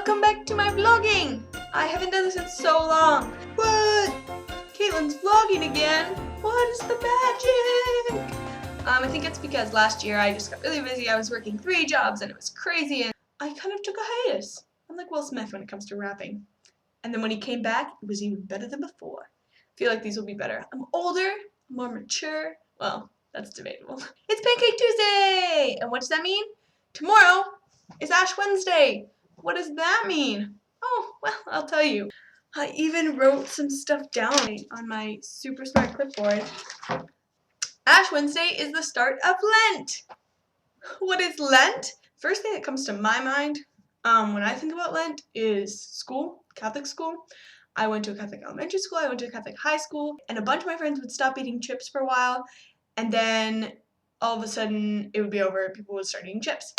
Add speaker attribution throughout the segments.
Speaker 1: Welcome back to my vlogging! I haven't done this in so long. What? Caitlin's vlogging again? What is the magic? I think it's because last year I just got really busy. I was working 3 jobs and it was crazy and I kind of took a hiatus. I'm like Will Smith when it comes to rapping. And then when he came back, it was even better than before. I feel like these will be better. I'm older, more mature. Well, that's debatable. It's Pancake Tuesday! And what does that mean? Tomorrow is Ash Wednesday. What does that mean? Oh, well, I'll tell you. I even wrote some stuff down on my super smart clipboard. Ash Wednesday is the start of Lent. What is Lent? First thing that comes to my mind when I think about Lent is school, Catholic school. I went to a Catholic elementary school, I went to a Catholic high school, and a bunch of my friends would stop eating chips for a while, and then all of a sudden it would be over, people would start eating chips.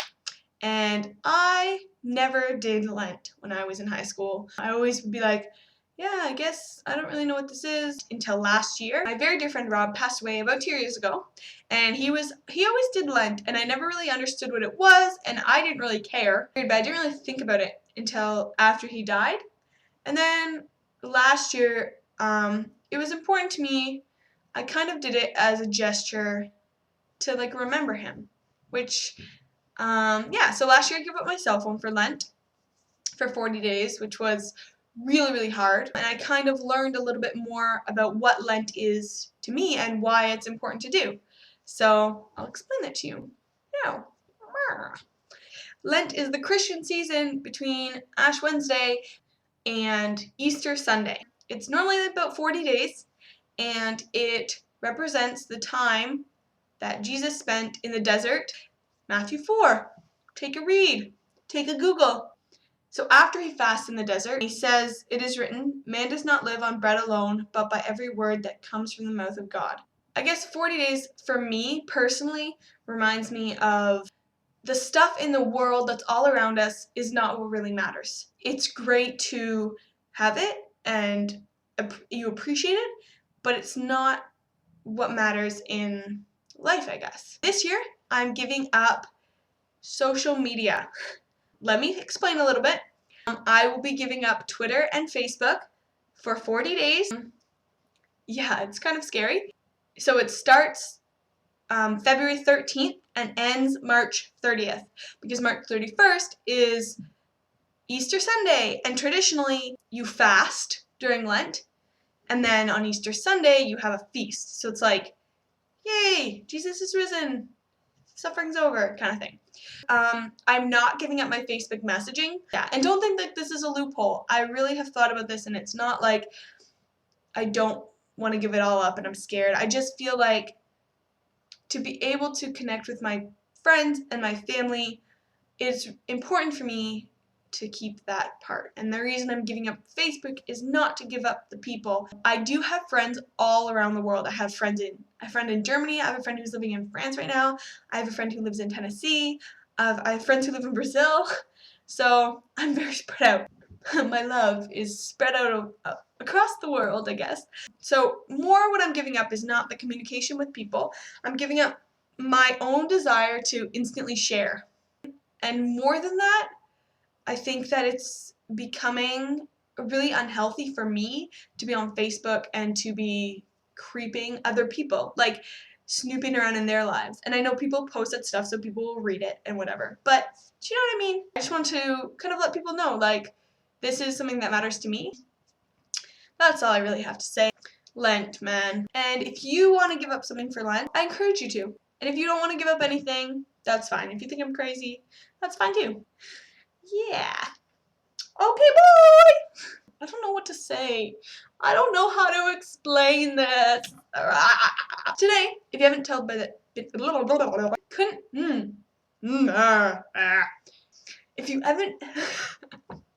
Speaker 1: And I never did Lent when I was in high school. I always would be like, yeah, I guess I don't really know what this is until last year. My very dear friend Rob passed away about 2 years ago, and he always did Lent, and I never really understood what it was, and I didn't really care, but I didn't really think about it until after he died. And then last year, it was important to me. I kind of did it as a gesture to like remember him, which yeah, so last year I gave up my cell phone for Lent for 40 days, which was really, really hard. And I kind of learned a little bit more about what Lent is to me and why it's important to do. So I'll explain that to you now. Lent is the Christian season between Ash Wednesday and Easter Sunday. It's normally about 40 days, and it represents the time that Jesus spent in the desert. Matthew 4. Take a read. Take a Google. So after he fasts in the desert, he says, "It is written, man does not live on bread alone, but by every word that comes from the mouth of God." I guess 40 days for me personally reminds me of the stuff in the world that's all around us is not what really matters. It's great to have it and you appreciate it, but it's not what matters in life, I guess. This year, I'm giving up social media. Let me explain a little bit. I will be giving up Twitter and Facebook for 40 days. Yeah, it's kind of scary. So it starts February 13th and ends March 30th, because March 31st is Easter Sunday, and traditionally you fast during Lent, and then on Easter Sunday you have a feast. So it's like, yay, Jesus is risen, suffering's over, kind of thing. I'm not giving up my Facebook messaging. Yeah, and don't think that this is a loophole. I really have thought about this, and it's not like I don't want to give it all up and I'm scared. I just feel like to be able to connect with my friends and my family, it's important for me to keep that part. And the reason I'm giving up Facebook is not to give up the people. I do have friends all around the world. I have a friend in Germany. I have a friend who's living in France right now. I have a friend who lives in Tennessee. I have friends who live in Brazil. So I'm very spread out. My love is spread out across the world, I guess. So more what I'm giving up is not the communication with people. I'm giving up my own desire to instantly share. And more than that, I think that it's becoming really unhealthy for me to be on Facebook and to be creeping other people, like snooping around in their lives. And I know people post that stuff so people will read it and whatever, but do you know what I mean? I just want to kind of let people know, like, this is something that matters to me. That's all I really have to say. Lent, man. And if you want to give up something for Lent, I encourage you to. And if you don't want to give up anything, that's fine. If you think I'm crazy, that's fine too. Yeah. Okay, boy! I don't know what to say. I don't know how to explain this. Today, if you haven't told by the... If you haven't...